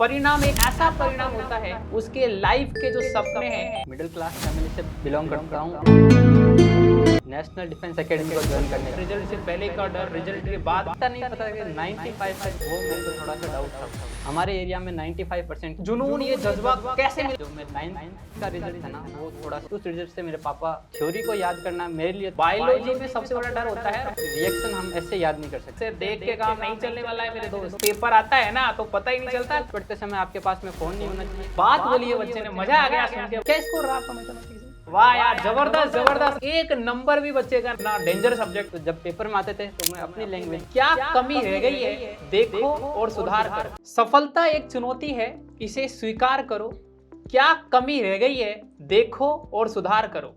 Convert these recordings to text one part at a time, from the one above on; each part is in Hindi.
परिणाम एक ऐसा परिणाम होता है उसके लाइफ के जो सपने हैं। मिडिल क्लास फैमिली से बिलोंग करता हूँ। नेशनल डिफेंस एकेडमी को ज्वाइन करने का रिजल्ट से पहले का डर, रिजल्ट के बाद पता नहीं पता कि 95 तक वो मेरे को थोड़ा सा डाउट था। हमारे एरिया में 95% जुनून, ये जज्बा कैसे मिला? जो मेरा 9th का रिजल्ट था ना, वो थोड़ा सा उस रिजल्ट से मेरे पापा थ्योरी को याद करना मेरे लिए बायोलॉजी में सबसे बड़ा डर होता है रिएक्शन हम ऐसे याद नहीं कर सकते। से देख के काम नहीं चलने वाला है मेरे दोस्त। पेपर आता है ना तो पता ही नहीं चलता। पढ़ते समय आपके पास में फोन नहीं होना चाहिए। बात बोली है बच्चे ने, मजा आ गया सुन के। क्या स्कोर रहा आपका मैथमेटिक्स में? वाह यार, जबरदस्त जबरदस्त। एक नंबर भी बच्चे का ना डेंजर सब्जेक्ट। तो जब पेपर में आते थे तो मैं अपनी लैंग्वेज क्या कमी रह गई है देखो और सुधार करो। सफलता एक चुनौती है, इसे स्वीकार करो। क्या कमी रह गई है देखो और सुधार करो।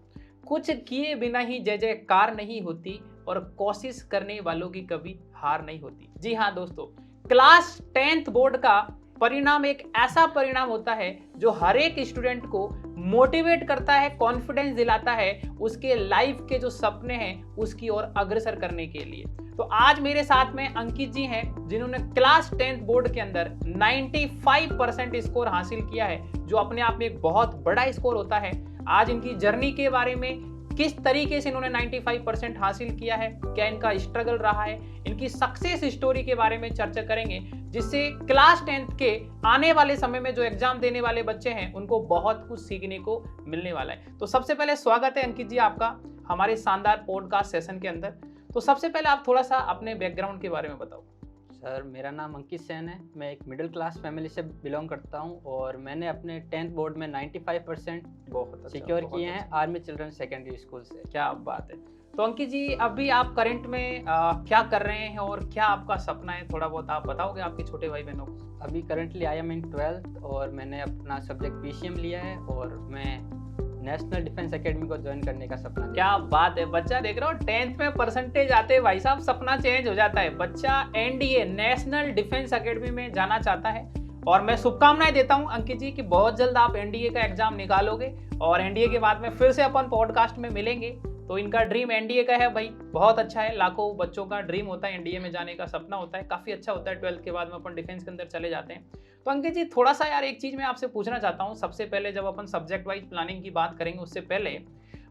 कुछ किए बिना ही जय जयकार नहीं होती और कोशिश करने वालों की कभी हार नहीं होती। जी हाँ दोस्तों, क्लास 10th बोर्ड का परिणाम एक ऐसा परिणाम होता है जो हर एक स्टूडेंट को मोटिवेट करता है, कॉन्फिडेंस दिलाता है उसके लाइफ के जो सपने हैं उसकी ओर अग्रसर करने के लिए। तो आज मेरे साथ में अंकित जी हैं जिन्होंने क्लास 10th बोर्ड के अंदर 95% स्कोर हासिल किया है, जो अपने आप में एक बहुत बड़ा स्कोर होता है। आज इनकी जर्नी के बारे में, किस तरीके से इन्होंने 95% हासिल किया है, क्या इनका स्ट्रगल रहा है, इनकी सक्सेस स्टोरी के बारे में चर्चा करेंगे, जिससे क्लास 10th के आने वाले समय में जो एग्जाम देने वाले बच्चे हैं उनको बहुत कुछ सीखने को मिलने वाला है। तो सबसे पहले स्वागत है अंकित जी आपका हमारे शानदार पॉडकास्ट सेशन के अंदर। तो सबसे पहले आप थोड़ा सा अपने बैकग्राउंड के बारे में बताओ। सर, मेरा नाम अंकित सेन है। मैं एक मिडिल क्लास फैमिली से बिलोंग करता हूं और मैंने अपने 10th बोर्ड में 95% बहुत सिक्योर किए हैं आर्मी चिल्ड्रन सेकेंडरी स्कूल से। क्या बात है। तो अंकित जी, अभी आप करंट में क्या कर रहे हैं और क्या आपका सपना है, थोड़ा बहुत आप बताओगे आपके छोटे भाई बहनों को? अभी currently I am in 12th और मैंने अपना सब्जेक्ट पीसीएम लिया है और मैं नेशनल डिफेंस एकेडमी को ज्वाइन करने का सपना। क्या बात है। बच्चा देख रहा हो 10th में परसेंटेज आते हैं भाई साहब सपना चेंज हो जाता है। बच्चा एनडीए नेशनल डिफेंस एकेडमी में जाना चाहता है और मैं शुभकामनाएं देता हूं अंकित जी कि बहुत जल्द आप एनडीए का एग्जाम निकालोगे और एनडीए के बाद में फिर से अपन पॉडकास्ट में मिलेंगे। तो इनका ड्रीम एनडीए का है भाई, बहुत अच्छा है। लाखों बच्चों का ड्रीम होता है, एनडीए में जाने का सपना होता है, काफी अच्छा होता है। 12th के बाद में अपन डिफेंस के अंदर चले जाते हैं। तो अंकित जी, थोड़ा सा यार एक चीज मैं आपसे पूछना चाहता हूँ। सबसे पहले जब अपन सब्जेक्ट वाइज प्लानिंग की बात करेंगे उससे पहले,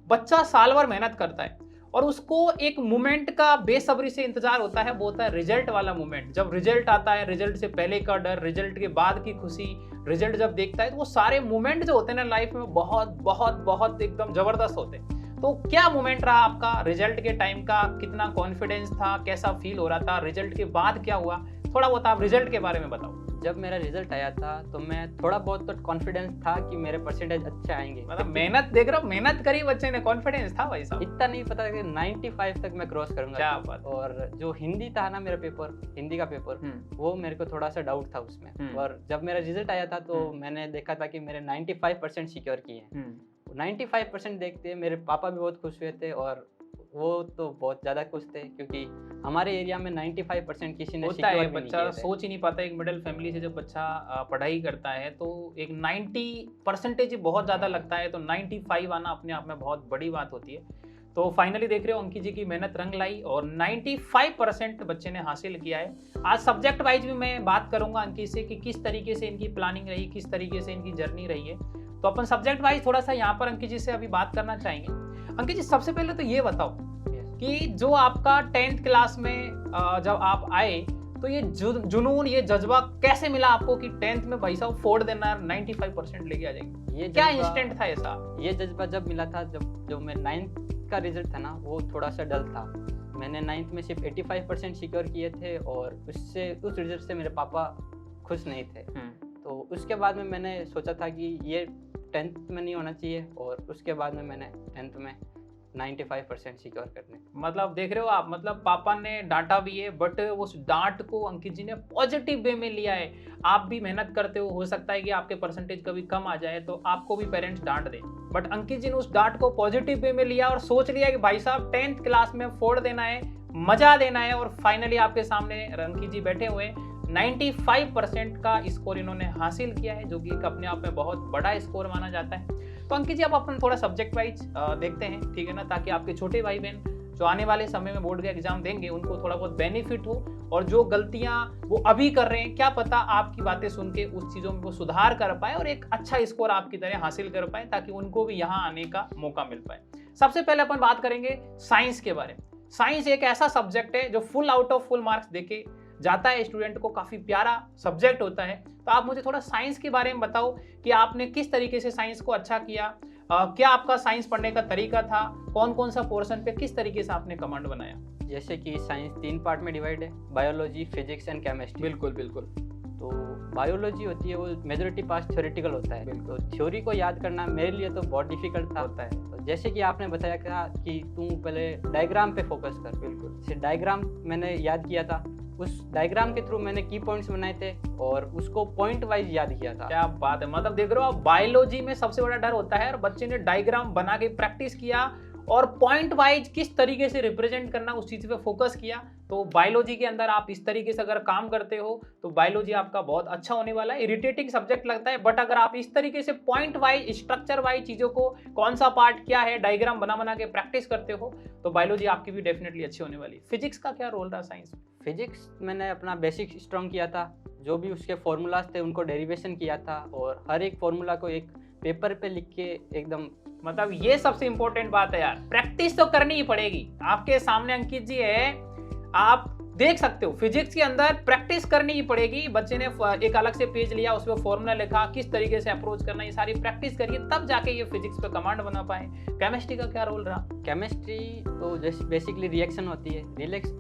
बच्चा साल भर मेहनत करता है और उसको एक मोमेंट का बेसब्री से इंतजार होता है, वो होता है रिजल्ट वाला मोमेंट। जब रिजल्ट आता है, रिजल्ट से पहले का डर, रिजल्ट के बाद की खुशी, रिजल्ट जब देखता है तो वो सारे मोमेंट जो होते हैं ना लाइफ में बहुत बहुत बहुत एकदम जबरदस्त होते हैं। तो क्या मोमेंट रहा आपका रिजल्ट के टाइम का? कितना कॉन्फिडेंस था, कैसा फील हो रहा था, रिजल्ट के बाद क्या हुआ? थोड़ा बहुत आप रिजल्ट के बारे में बताओ। जब मेरा रिजल्ट आया था तो मैं थोड़ा बहुत तो कॉन्फिडेंस था कि मेरे परसेंटेज अच्छे आएंगे। मतलब मेहनत देख रहा हूँ, मेहनत करी बच्चे ने, कॉन्फिडेंस था भाई साहब। इतना नहीं पता कि 95 तक मैं क्रॉस करूंगा। क्या बात। और जो हिंदी था ना, मेरा पेपर, हिंदी का पेपर, वो मेरे को थोड़ा सा डाउट था उसमें। और जब मेरा रिजल्ट आया था तो मैंने देखा था कि मेरे 95% सिक्योर किए हैं। 95% देखते मेरे पापा भी बहुत खुश हुए थे और वो तो बहुत ज़्यादा खुश थे क्योंकि हमारे एरिया में 95% किसी ने होता है। बच्चा सोच ही नहीं पाता, एक मिडिल फैमिली से जब बच्चा पढ़ाई करता है तो एक 90% बहुत ज़्यादा लगता है, तो 95 आना अपने आप में बहुत बड़ी बात होती है। तो फाइनली देख रहे हो अंकित जी की मेहनत रंग लाई और 95% बच्चे ने हासिल किया है। आज सब्जेक्ट वाइज भी मैं बात करूंगा अंकित से कि किस तरीके से इनकी प्लानिंग रही, किस तरीके से इनकी जर्नी रही है। तो अपन सब्जेक्ट वाइज थोड़ा सा यहाँ पर अंकित जी से अभी बात करना चाहेंगे। अंकित जी, सबसे पहले तो ये बताओ कि जो आपका 10th क्लास में जब आप आए तो ये जुनून, ये जज्बा कैसे मिला आपको कि 10th में भाई साहब फोड़ देना, 95% लेके आ जाएंगे? ये क्या इंस्टेंट था ऐसा? ये जज्बा जब मिला था, जब मैं 9th का रिजल्ट था ना, वो थोड़ा सा डल था। मैंने 9th में सिर्फ 85% सिक्योर किए थे और उस रिजल्ट से मेरे पापा खुश नहीं थे। तो उसके बाद में मैंने सोचा था कि ये 10th में नहीं होना चाहिए और उसके बाद में मैंने 10th में 95% सिक्योर करने। मतलब देख रहे हो आप, मतलब पापा ने डांटा भी है बट उस डांट को अंकित जी ने पॉजिटिव वे में लिया है। आप भी मेहनत करते हो सकता है कि आपके परसेंटेज कभी कम आ जाए तो आपको भी पेरेंट्स डांट दें, बट अंकित जी ने उस डांट को पॉजिटिव वे में लिया और सोच लिया कि भाई साहब 10th क्लास में फोड़ देना है, मजा देना है। और फाइनली आपके सामने अंकित जी बैठे हुए 95% का स्कोर इन्होंने हासिल किया है, जो कि एक अपने आप में बहुत बड़ा स्कोर माना जाता है। तो अंकित जी, अब अपन थोड़ा सब्जेक्ट वाइज देखते हैं, ठीक है ना, ताकि आपके छोटे भाई बहन जो आने वाले समय में बोर्ड का एग्जाम देंगे उनको थोड़ा बहुत बेनिफिट हो, और जो गलतियां वो अभी कर रहे हैं क्या पता आपकी बातें सुन के उस चीजों में वो सुधार कर पाए और एक अच्छा स्कोर आपकी तरह हासिल कर पाए, ताकि उनको भी यहाँ आने का मौका मिल पाए। सबसे पहले अपन बात करेंगे साइंस के बारे में। साइंस एक ऐसा सब्जेक्ट है जो full out of full marks देके जाता है स्टूडेंट को, काफी प्यारा सब्जेक्ट होता है। तो आप मुझे थोड़ा साइंस के बारे में बताओ कि आपने किस तरीके से साइंस को अच्छा किया, क्या आपका साइंस पढ़ने का तरीका था, कौन कौन सा पोर्शन पे किस तरीके से आपने कमांड बनाया। जैसे कि साइंस 3 पार्ट में डिवाइड है, बायोलॉजी, फिजिक्स एंड केमिस्ट्री। बिल्कुल बिल्कुल। तो बायोलॉजी होती है वो मेजोरिटी पास थ्योरेटिकल होता है, तो थ्योरी को याद करना मेरे लिए तो बहुत डिफिकल्ट था होता है। तो जैसे कि आपने बताया कि तू पहले डायग्राम पे फोकस कर, बिल्कुल से डायग्राम मैंने याद किया था। उस डायग्राम के थ्रू मैंने की पॉइंट्स बनाए थे और उसको पॉइंट वाइज याद किया था। क्या बात है, मतलब देख रहे हो आप, बायोलॉजी में सबसे बड़ा डर होता है और बच्चे ने डायग्राम बना के प्रैक्टिस किया और पॉइंट वाइज किस तरीके से रिप्रेजेंट करना उस चीज पे फोकस किया। तो बायोलॉजी के अंदर आप इस तरीके से अगर काम करते हो तो बायोलॉजी आपका बहुत अच्छा होने वाला है। इरिटेटिंग सब्जेक्ट लगता है, बट अगर आप इस तरीके से पॉइंट वाइज स्ट्रक्चर वाइज चीजों को कौन सा पार्ट क्या है डायग्राम बना बना के प्रैक्टिस करते हो तो बायोलॉजी आपकी भी डेफिनेटली अच्छी होने वाली। फिजिक्स का क्या रोल रहा साइंस में? फिजिक्स मैंने अपना बेसिक स्ट्रॉन्ग किया था, जो भी उसके फॉर्मूलाज थे उनको डेरिवेशन किया था और हर एक फॉर्मूला को एक पेपर पे लिख के एकदम, मतलब ये सबसे इंपॉर्टेंट बात है यार, प्रैक्टिस तो करनी ही पड़ेगी। आपके सामने अंकित जी है, आप देख सकते हो फिजिक्स के अंदर प्रैक्टिस करनी ही पड़ेगी। बच्चे ने एक अलग से पेज लिया, उसमें फॉर्मूला लिखा, किस तरीके से अप्रोच करना, ये सारी प्रैक्टिस करिए तब जाके ये फिजिक्स पे कमांड बना पाए। केमिस्ट्री का क्या रोल रहा? केमिस्ट्री तो जैसे बेसिकली रिएक्शन होती है,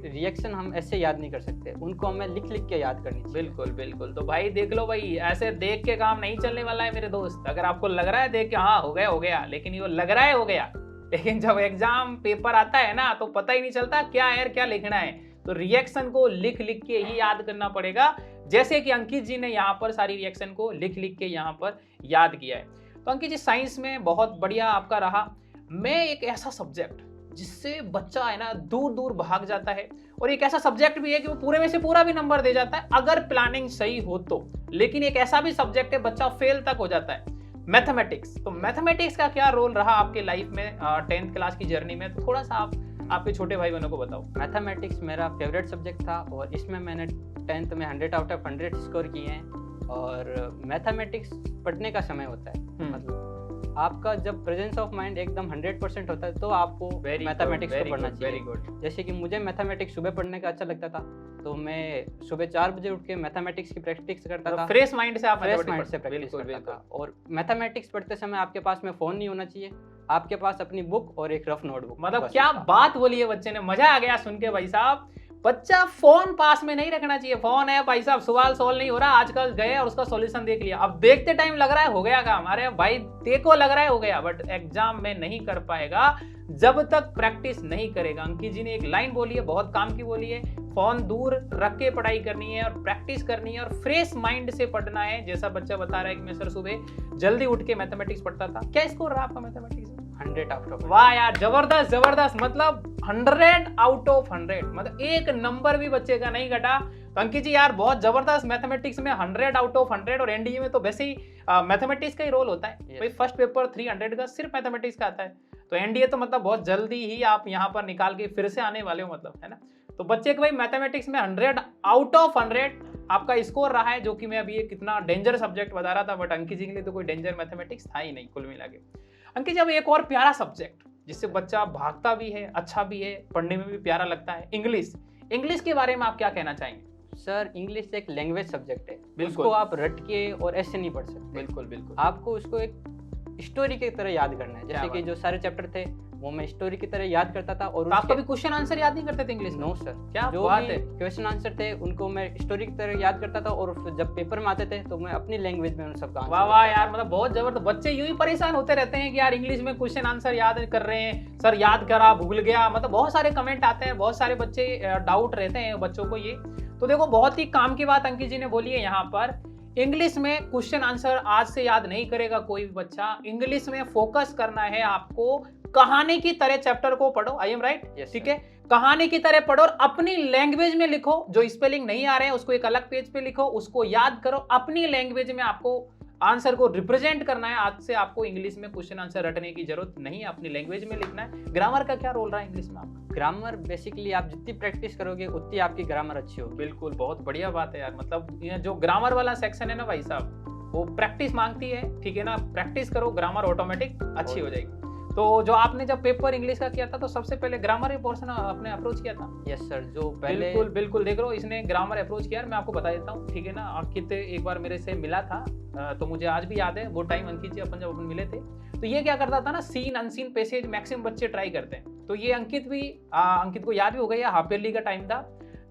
रिएक्शन हम ऐसे याद नहीं कर सकते, उनको हमें लिख लिख के याद करनी चाहिए। बिल्कुल बिल्कुल। तो भाई देख लो भाई, ऐसे देख के काम नहीं चलने वाला है मेरे दोस्त। अगर आपको लग रहा है देख के हाँ हो गया, लेकिन ये लग रहा है हो गया, लेकिन जब एग्जाम पेपर आता है ना तो पता ही नहीं चलता क्या है क्या लिखना है। तो रिएक्शन को लिख लिख के ही याद करना पड़ेगा, जैसे कि अंकित जी ने यहाँ पर सारी रिएक्शन को लिख लिख के यहाँ पर याद किया है। तो अंकित जी साइंस में बहुत बढ़िया आपका रहा। मैं एक ऐसा सब्जेक्ट जिससे बच्चा है ना दूर दूर भाग जाता है, और एक ऐसा सब्जेक्ट भी है कि वो पूरे में से पूरा भी नंबर दे जाता है अगर प्लानिंग सही हो तो, लेकिन एक ऐसा भी सब्जेक्ट है बच्चा फेल तक हो जाता है, मैथमेटिक्स। तो मैथमेटिक्स का क्या रोल रहा आपके लाइफ में 10th क्लास की जर्नी में? तो थोड़ा सा आप आपके छोटे भाई बहनों को बताओ। मैथमेटिक्स मेरा फेवरेट सब्जेक्ट था और इसमें मैंने 10th में 100 आउट ऑफ 100 स्कोर किए हैं। और मैथमेटिक्स पढ़ने का समय होता है, मतलब आपका जब प्रेजेंस ऑफ माइंड एकदम 100% होता है तो आपको मैथमेटिक्स को पढ़ना चाहिए। Very good. जैसे कि मुझे मैथमेटिक्स सुबह पढ़ने का अच्छा लगता था, तो मैं सुबह 4 बजे उठ के मैथमेटिक्स की प्रैक्टिस करता था। फ्रेश माइंड से आप फ्रेश माइंड से प्रैक्टिस करता था। और मैथमेटिक्स पढ़ते समय आपके पास में फोन नहीं होना चाहिए, आपके पास अपनी बुक और एक रफ नोटबुक। मतलब क्या बात बोली है बच्चे ने, मजा आ गया सुन के भाई साहब। बच्चा फोन पास में नहीं रखना चाहिए। फोन है भाई साहब, सवाल सॉल्व नहीं हो रहा, आजकल गए और उसका सॉल्यूशन देख लिया, अब देखते टाइम लग रहा है हो गया काम। अरे भाई देखो लग रहा है हो गया, बट एग्जाम में नहीं कर पाएगा जब तक प्रैक्टिस नहीं करेगा। अंकित जी ने एक लाइन बोली है, बहुत काम की बोली है, फोन दूर रख के पढ़ाई करनी है और प्रैक्टिस करनी है और फ्रेश माइंड से पढ़ना है। जैसा बच्चा बता रहा है कि मैं सर सुबह जल्दी उठ के मैथमेटिक्स पढ़ता था। क्या स्कोर रहा आपका मैथमेटिक्स? 100 out of. वाह यार, जबरदस्त जबरदस्त, मतलब 100 आउट ऑफ 100, मतलब एक नंबर भी बच्चे का नहीं घटा। तो अंकित जी यार बहुत जबरदस्त, मैथमेटिक्स में 100 आउट ऑफ 100। और एनडीए में तो वैसे ही मैथमेटिक्स का ही रोल होता है भाई। फर्स्ट पेपर 300 का सिर्फ मैथमेटिक्स का आता है, तो एनडीए तो मतलब बहुत जल्दी ही आप यहाँ पर निकाल के फिर से आने वाले हो, मतलब है ना। तो बच्चे के भाई मैथमेटिक्स में 100 आउट ऑफ 100 आपका स्कोर रहा है, जो कि मैं अभी ये कितना डेंजर सब्जेक्ट बता रहा था, बट अंकित जी के लिए तो कोई डेंजर मैथमेटिक्स था ही नहीं कुल मिला के। अंकित जी अब एक और प्यारा सब्जेक्ट जिससे बच्चा भागता भी है, अच्छा भी है, पढ़ने में भी प्यारा लगता है, इंग्लिश। इंग्लिश के बारे में आप क्या कहना चाहेंगे? सर इंग्लिश एक लैंग्वेज सब्जेक्ट है, बिल्कुल। उसको आप रट के और ऐसे नहीं पढ़ सकते। बिल्कुल बिल्कुल। आपको उसको एक स्टोरी की तरह याद करना है। जैसे कि जो सारे चैप्टर थे वो मैं स्टोरी की तरह याद करता था। और तो आप कभी क्वेश्चन आंसर याद नहीं करते थे इंग्लिश में? नो सर, क्या जो बात भी है। क्वेश्चन आंसर थे उनको मैं स्टोरी की तरह याद करता था और जब पेपर में आते थे तो मैं अपनी लैंग्वेज में उन सबका वाह वाह यार, मतलब बहुत जबरदस्त। बच्चे यूं ही परेशान होते रहते हैं कि यार इंग्लिश में क्वेश्चन आंसर याद कर रहे हैं, सर याद करा भूल गया, मतलब बहुत सारे कमेंट आते हैं, बहुत सारे बच्चे डाउट रहते हैं बच्चों को ये। तो देखो बहुत ही काम की बात अंकित जी ने बोली है यहाँ पर। इंग्लिश में क्वेश्चन आंसर आज से याद नहीं करेगा कोई भी बच्चा। इंग्लिश में फोकस करना है आपको, कहानी की तरह चैप्टर को पढ़ो। I am right? ठीक है, कहानी की तरह पढ़ो और अपनी लैंग्वेज में लिखो। जो स्पेलिंग नहीं आ रहे हैं उसको एक अलग पेज पे लिखो, उसको याद करो, अपनी लैंग्वेज में आपको आंसर को रिप्रेजेंट करना है। आज से आपको इंग्लिश में क्वेश्चन आंसर रटने की जरूरत नहीं है, अपनी लैंग्वेज में लिखना है। ग्रामर का क्या रोल रहा है इंग्लिश में आपका? ग्रामर बेसिकली आप जितनी प्रैक्टिस करोगे उतनी आपकी ग्रामर अच्छी होगी। बिल्कुल, बहुत बढ़िया बात है यार। मतलब ये जो ग्रामर वाला सेक्शन है ना भाई साहब, वो प्रैक्टिस मांगती है, ठीक है ना। प्रैक्टिस करो, ग्रामर ऑटोमेटिक अच्छी हो जाएगी। तो जो आपने जब पेपर इंग्लिश का किया था तो सबसे पहले ग्रामर पोर्शन आपने अप्रोच किया था? यस सर, जो पहले बिल्कुल बिल्कुल, देख लो इसने ग्रामर अप्रोच किया। मैं आपको बता देता हूँ, ठीक है ना। अंकित एक बार मेरे से मिला था, तो मुझे आज भी याद है वो टाइम अंकित जी अपन जब मिले थे, तो ये क्या करता था ना, सीन अनसीन पैसेज मैक्सिमम बच्चे ट्राई करते हैं। तो ये अंकित भी अंकित को याद भी हो गया, हाफ ईयरली का टाइम था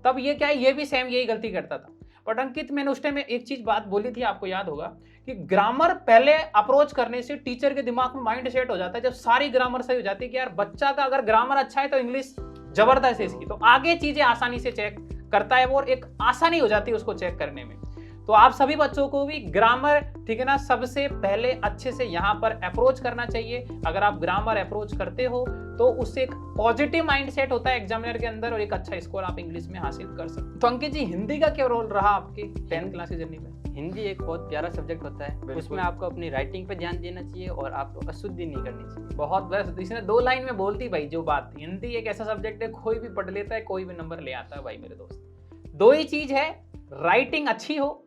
तब। ये क्या है, ये भी सेम यही गलती करता था। बट अंकित, मैंने उस टाइम में एक चीज बात बोली थी, आपको याद होगा, कि ग्रामर पहले अप्रोच करने से टीचर के दिमाग में माइंड सेट हो जाता है। जब सारी ग्रामर सही हो जाती है कि यार बच्चा का अगर ग्रामर अच्छा है तो इंग्लिश जबरदस्त है इसकी, तो आगे चीजें आसानी से चेक करता है वो, और एक आसानी हो जाती है उसको चेक करने में। तो आप सभी बच्चों को भी ग्रामर, ठीक है ना, सबसे पहले अच्छे से यहाँ पर अप्रोच करना चाहिए। अगर आप ग्रामर अप्रोच करते हो तो उससे एक पॉजिटिव माइंडसेट होता है एग्जामिनर के अंदर, और एक अच्छा स्कोर आप इंग्लिश में हासिल कर सकते हैं। तो अंकित जी, हिंदी का क्या रोल रहा आपकी 10th क्लास की जर्नी में? हिंदी एक बहुत प्यारा सब्जेक्ट होता है, उसमें आपको अपनी राइटिंग पे ध्यान देना चाहिए और आपको अशुद्धि नहीं करनी चाहिए। बहुत बस इसने 2 लाइन में बोलती भाई जो बात। हिंदी एक ऐसा सब्जेक्ट है, कोई भी पढ़ लेता है, कोई भी नंबर ले आता है भाई मेरे दोस्त। 2 ही चीज है, राइटिंग अच्छी हो,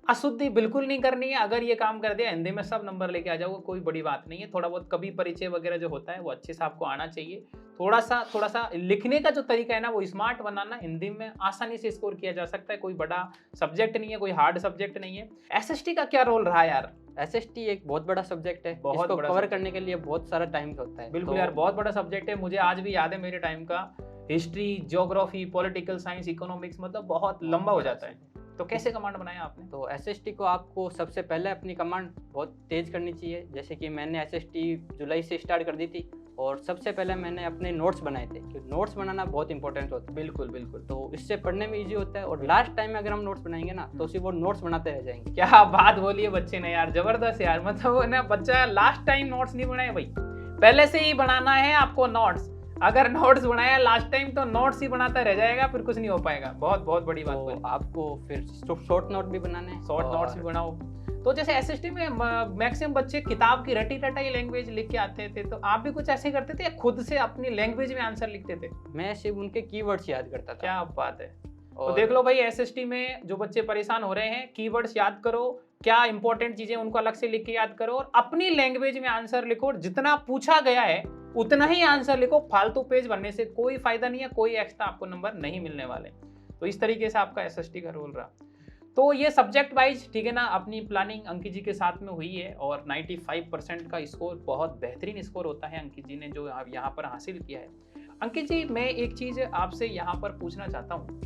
अशुद्धि बिल्कुल नहीं करनी है। अगर ये काम कर दिया, हिंदी में सब नंबर लेके आ जाओगे, कोई बड़ी बात नहीं है। थोड़ा बहुत कभी परिचय वगैरह जो होता है वो अच्छे से आपको आना चाहिए। थोड़ा सा लिखने का जो तरीका है ना वो स्मार्ट बनाना, हिंदी में आसानी से स्कोर किया जा सकता है। कोई बड़ा सब्जेक्ट नहीं है, कोई हार्ड सब्जेक्ट नहीं है। एसएसटी का क्या रोल रहा यार? एसएसटी एक बहुत बड़ा सब्जेक्ट है, बहुत इसको बड़ा कवर subject करने के लिए बहुत सारा टाइम होता है। बिल्कुल तो यार, बहुत बड़ा सब्जेक्ट है। मुझे आज भी याद है मेरे टाइम का, history, geography, political science, economics, मतलब बहुत लंबा हो जाता है। तो कैसे कमांड बनाया आपने? तो एसएसटी को आपको सबसे पहले अपनी कमांड बहुत तेज करनी चाहिए। जैसे कि मैंने एसएसटी जुलाई से स्टार्ट कर दी थी, और सबसे पहले मैंने अपने नोट्स बनाए थे, क्योंकि नोट्स बनाना बहुत इंपॉर्टेंट होता है। बिल्कुल बिल्कुल। तो इससे पढ़ने में इजी होता है, और लास्ट टाइम में अगर हम नोट्स बनाएंगे ना तो सिर्फ वो नोट्स बनाते रह जाएंगे। क्या बात बोली है बच्चे ने यार, जबरदस्त यार। मतलब वो ना, बच्चा लास्ट टाइम नोट्स नहीं बनाए भाई, पहले से ही बनाना है आपको नोट्स। अगर नोट्स बनाया लास्ट टाइम तो नोट्स ही बनाता रह जाएगा, फिर कुछ नहीं हो पाएगा। बहुत बहुत बड़ी बात बोली। तो आपको फिर शॉर्ट नोट भी बनाने हैं, शॉर्ट नोट्स भी बनाओ। तो जैसे एसएसटी में मैक्सिमम बच्चे किताब की रटी रटाई लैंग्वेज लिख के आते थे, तो आप भी कुछ ऐसे करते थे या खुद से अपनी लैंग्वेज में आंसर लिखते थे? मैं सिर्फ उनके कीवर्ड्स याद करता था। क्या बात है। तो देख लो भाई, एसएसटी में जो बच्चे परेशान हो रहे हैं, कीवर्ड्स याद करो, क्या इंपॉर्टेंट चीजें उनको अलग से लिख के याद करो, और अपनी लैंग्वेज में आंसर लिखो, और जितना पूछा गया है उतना ही आंसर लिखो। फालतू पेज भरने से कोई फायदा नहीं है, कोई एक्स्ट्रा आपको नंबर नहीं मिलने वाले। तो इस तरीके से आपका एसएसटी का रोल रहा। तो ये सब्जेक्ट वाइज, ठीक है ना, अपनी प्लानिंग अंकित जी के साथ में हुई है, और 95% का स्कोर बहुत बेहतरीन स्कोर होता है अंकित जी ने जो यहाँ पर हासिल किया है। अंकित जी, मैं एक चीज आपसे यहाँ पर पूछना चाहता हूँ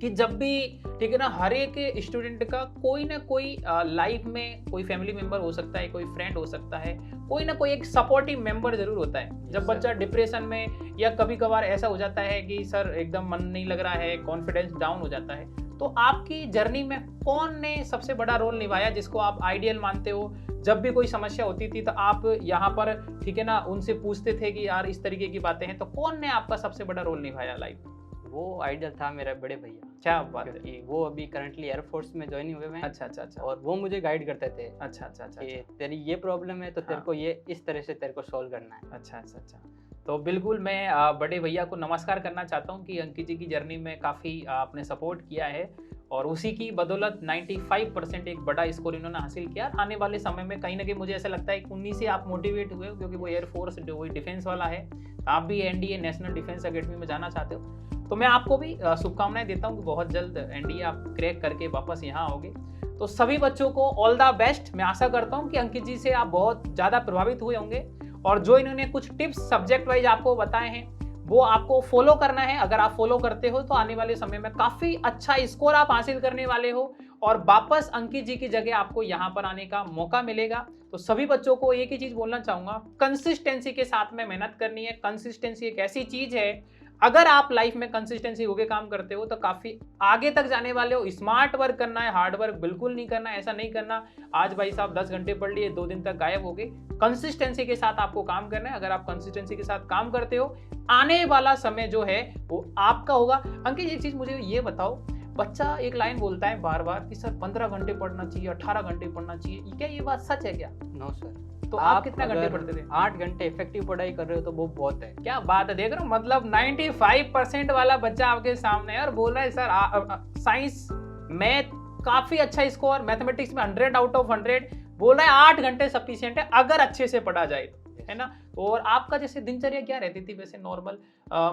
कि जब भी, ठीक है ना, हर एक स्टूडेंट का कोई ना कोई लाइफ में कोई फैमिली मेंबर हो सकता है, कोई फ्रेंड हो सकता है, कोई ना कोई एक सपोर्टिव मेंबर जरूर होता है। जब बच्चा डिप्रेशन में, या कभी कभार ऐसा हो जाता है कि सर एकदम मन नहीं लग रहा है, कॉन्फिडेंस डाउन हो जाता है, तो आपकी जर्नी में कौन ने सबसे बड़ा रोल निभाया जिसको आप आइडियल मानते हो? जब भी कोई समस्या होती थी तो आप यहाँ पर, ठीक है ना, उनसे पूछते थे कि यार इस तरीके की बातें हैं, तो कौन ने आपका सबसे बड़ा रोल निभाया लाइफ में? वो आइडियल था मेरा बड़े भैया। क्या बात है। क्योंकि वो अभी करंटली एयरफोर्स में ज्वाइन हुए हैं। अच्छा अच्छा अच्छा। और वो मुझे गाइड करते थे। अच्छा अच्छा अच्छा। कि तेरी ये प्रॉब्लम है तो तेरे हाँ। को ये इस तरह से तेरे को सॉल्व करना है। अच्छा अच्छा अच्छा। तो बिल्कुल मैं बड़े भैया को नमस्कार करना चाहता हूँ कि अंकित जी की जर्नी में काफ़ी आपने सपोर्ट किया है, और उसी की बदौलत 95% एक बड़ा स्कोर इन्होंने हासिल किया। आने वाले समय में कहीं ना कहीं मुझे ऐसा लगता है कि उन्हीं से आप मोटिवेट हुए हो, क्योंकि वो एयरफोर्स वही डिफेंस वाला है, आप भी एनडीए नेशनल डिफेंस एकेडमी में जाना चाहते हो। तो मैं आपको भी शुभकामनाएं देता हूँ कि बहुत जल्द एनडीए आप क्रैक करके वापस यहाँ आओगे। तो सभी बच्चों को ऑल द बेस्ट। मैं आशा करता हूँ कि अंकित जी से आप बहुत ज़्यादा प्रभावित हुए होंगे, और जो इन्होंने कुछ टिप्स सब्जेक्ट वाइज आपको बताए हैं वो आपको फॉलो करना है। अगर आप फॉलो करते हो तो आने वाले समय में काफ़ी अच्छा स्कोर आप हासिल करने वाले हो, और वापस अंकित जी की जगह आपको यहाँ पर आने का मौका मिलेगा। तो सभी बच्चों को एक ही चीज़ बोलना चाहूँगा, कंसिस्टेंसी के साथ में मेहनत करनी है। कंसिस्टेंसी एक ऐसी चीज़ है, अगर आप लाइफ में कंसिस्टेंसी होके काम करते हो तो काफ़ी आगे तक जाने वाले हो। स्मार्ट वर्क करना है, हार्ड वर्क बिल्कुल नहीं करना है। ऐसा नहीं करना आज भाई साहब 10 घंटे पढ़ लिए 2 दिन तक गायब हो गए। कंसिस्टेंसी के साथ आपको काम करना है। अगर आप कंसिस्टेंसी के साथ काम करते हो, आने वाला समय जो है वो आपका होगा। अंकित, एक चीज़ मुझे ये बताओ, बच्चा एक लाइन बोलता है बार बार कि सर 15 घंटे पढ़ना चाहिए, 18 घंटे पढ़ना चाहिए, क्या ये बात सच है क्या? No sir. तो आप कितना घंटे पढ़ते थे? 8 घंटे इफेक्टिव पढ़ाई कर रहे हो तो वो बहुत है। क्या बात है, देख रहे हो, मतलब 95% वाला बच्चा आपके सामने है और बोल रहा है सर साइंस मैथ काफी अच्छा स्कोर, मैथमेटिक्स में 100 आउट ऑफ 100, बोल रहा है 8 घंटे सफिशिएंट है अगर अच्छे से पढ़ा जाए तो, है ना। और आपका जैसे दिनचर्या क्या रहती थी वैसे नॉर्मल,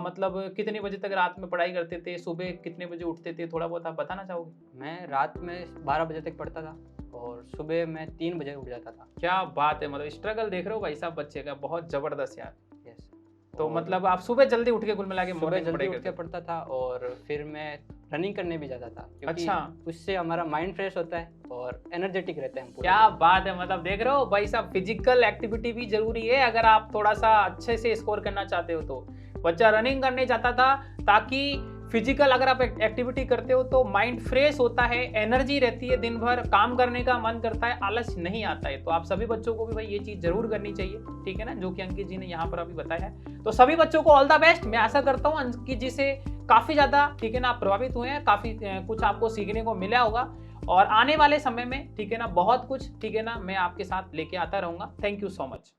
मतलब कितने बजे तक रात में पढ़ाई करते थे, सुबह कितने बजे उठते थे, थोड़ा बहुत आप बताना चाहोगे? मैं रात में 12 बजे तक पढ़ता था और सुबह मैं 3 बजे उठ जाता था। क्या बात है, मतलब स्ट्रगल देख रहे हो भाई साहब बच्चे का, बहुत जबरदस्त यार। यस। तो मतलब आप सुबह जल्दी उठ के कुल मिला के सुबह मॉर्निंग जल्दी पढ़ाई उठ के करते थे? पढ़ता था और फिर मैं रनिंग करने भी जाता था, क्योंकि अच्छा। उससे हमारा माइंड फ्रेश होता है और एनर्जेटिक रहते हैं हम पूरे क्या दिन। बात है, मतलब देख रहे हो भाई साहब, फिजिकल एक्टिविटी भी जरूरी है अगर आप थोड़ा सा अच्छे से स्कोर करना चाहते हो तो। बच्चा रनिंग करने जाता था ताकि फिजिकल अगर आप एक्टिविटी करते हो तो माइंड फ्रेश होता है, एनर्जी रहती है, दिन भर काम करने का मन करता है, आलस नहीं आता है। तो आप सभी बच्चों को भी भाई ये चीज जरूर करनी चाहिए, ठीक है ना, जो कि अंकित जी ने यहाँ पर अभी बताया है। तो सभी बच्चों को ऑल द बेस्ट। मैं आशा करता हूँ अंकित जी से काफी ज्यादा, ठीक है ना, आप प्रभावित हुए हैं, काफी कुछ आपको सीखने को मिला होगा और आने वाले समय में, ठीक है ना, बहुत कुछ, ठीक है ना, मैं आपके साथ लेके आता रहूंगा। Thank you so much.